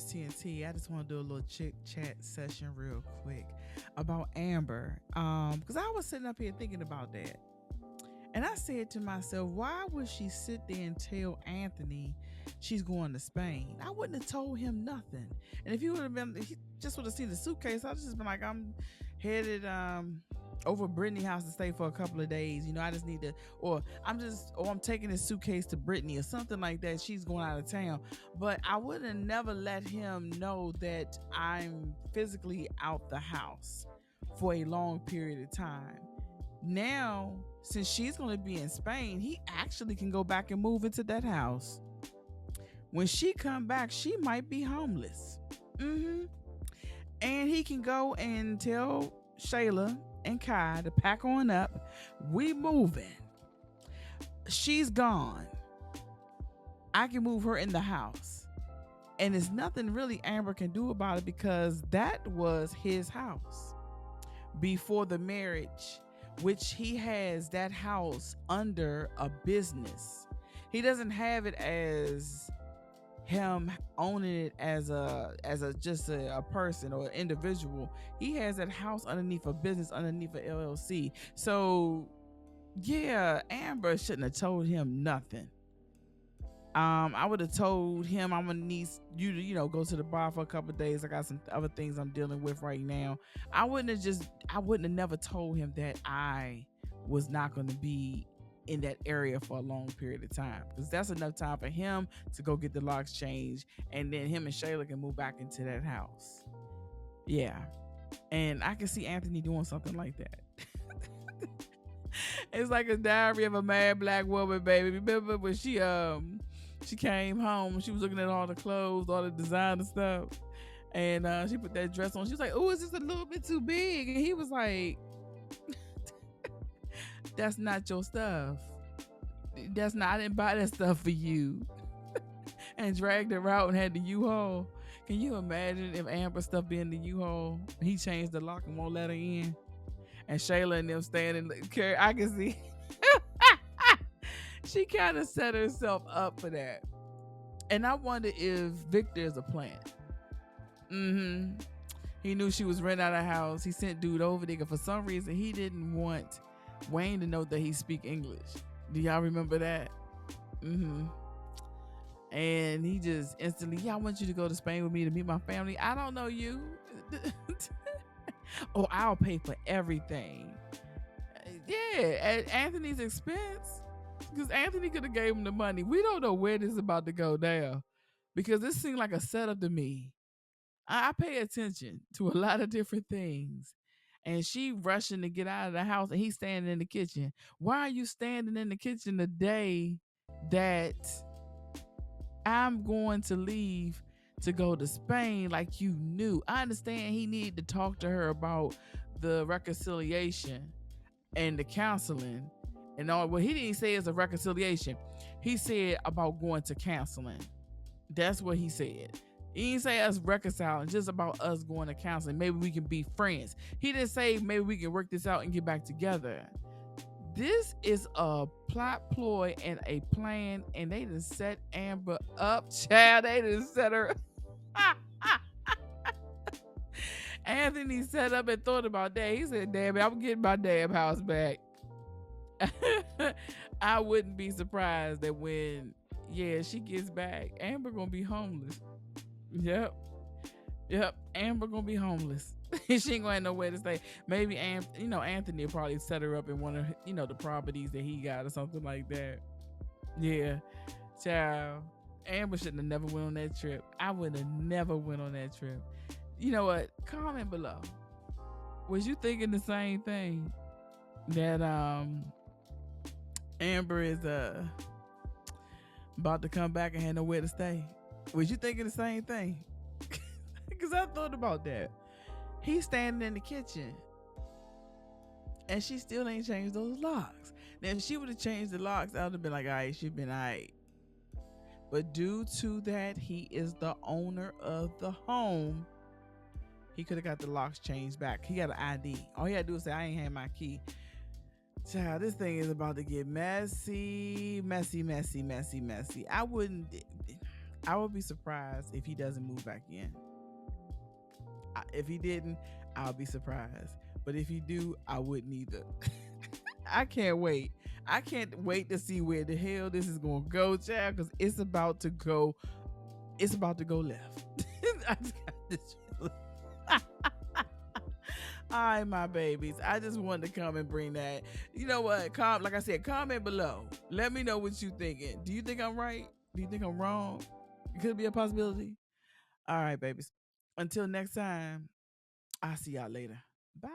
is TNT. I just want to do a little chit chat session real quick about Amber. Because I was sitting up here thinking about that. And I said to myself, why would she sit there and tell Anthony she's going to Spain? I wouldn't have told him nothing. And if he would have been, he just would have seen the suitcase, I'd just been like, I'm headed over Brittany's house to stay for a couple of days. I just need to, or I'm taking this suitcase to Brittany or something like that. She's going out of town. But I would have never let him know that I'm physically out the house for a long period of time. Now, since she's going to be in Spain, he actually can go back and move into that house. When she come back, she might be homeless. And he can go and tell Shayla and Kai to pack on up. We moving. She's gone. I can move her in the house. And there's nothing really Amber can do about it because that was his house before the marriage, which he has that house under a business. He doesn't have it as him owning it as a just a person or an individual. He has that house underneath a business, underneath a LLC. So yeah, Amber shouldn't have told him nothing. I would have told him I'm gonna need you to, go to the bar for a couple of days. I got some other things I'm dealing with right now. I wouldn't have never told him that I was not gonna be in that area for a long period of time, because that's enough time for him to go get the locks changed, and then him and Shayla can move back into that house. Yeah, and I can see Anthony doing something like that. It's like a diary of a mad black woman, baby. Remember when she came home, she was looking at all the clothes, all the designer stuff, and she put that dress on. She was like, "Oh, it's just a little bit too big," and he was like, "That's not your stuff. That's not. I didn't buy that stuff for you." And dragged her out and had the U-Haul. Can you imagine if Amber's stuff be in the U-Haul? He changed the lock and won't let her in, and Shayla and them standing. I can see. She kind of set herself up for that. And I wonder if Victor is a plant. He knew she was renting out a house. He sent dude over there. For some reason, he didn't want Wayne to know that he speak English. Do y'all remember that? And he just instantly, yeah, I want you to go to Spain with me to meet my family. I don't know you. Oh, I'll pay for everything. Yeah, at Anthony's expense. Because Anthony could have gave him the money. We don't know where this is about to go now, because this seemed like a setup to me. I pay attention to a lot of different things. And she rushing to get out of the house, and he's standing in the kitchen. Why are you standing in the kitchen the day that I'm going to leave to go to Spain like you knew? I understand he needed to talk to her about the reconciliation and the counseling and all. Well, he didn't say it's a reconciliation. He said about going to counseling. That's what he said. He didn't say us reconciling, just about us going to counseling. Maybe we can be friends. He didn't say maybe we can work this out and get back together. This is a plot ploy and a plan, and they done set Amber up, child. They done set her. Anthony set up and thought about that. He said, damn it, I'm getting my damn house back. I wouldn't be surprised that when, she gets back, Amber gonna be homeless. Yep. Amber gonna be homeless. She ain't gonna have nowhere to stay. Maybe Anthony will probably set her up in one of the properties that he got or something like that. Yeah, child. Amber shouldn't have never went on that trip. I would have never went on that trip. You know what? Comment below. Was you thinking the same thing? That Amber is about to come back and had nowhere to stay. Was you thinking the same thing? Because I thought about that. He's standing in the kitchen, and she still ain't changed those locks. Now, if she would have changed the locks, I would have been like, all right, she'd been all right. But due to that, he is the owner of the home. He could have got the locks changed back. He got an ID. All he had to do was say, I ain't had my key. Child, this thing is about to get messy. I wouldn't. I would be surprised if he doesn't move back in. If he didn't, I'll be surprised. But if he do, I wouldn't either. I can't wait. I can't wait to see where the hell this is gonna go, child, because it's about to go. It's about to go left. I just got this feeling. All right, my babies. I just wanted to come and bring that. You know what? Like I said, comment below. Let me know what you thinking. Do you think I'm right? Do you think I'm wrong? It could be a possibility. All right, babies. Until next time, I'll see y'all later. Bye.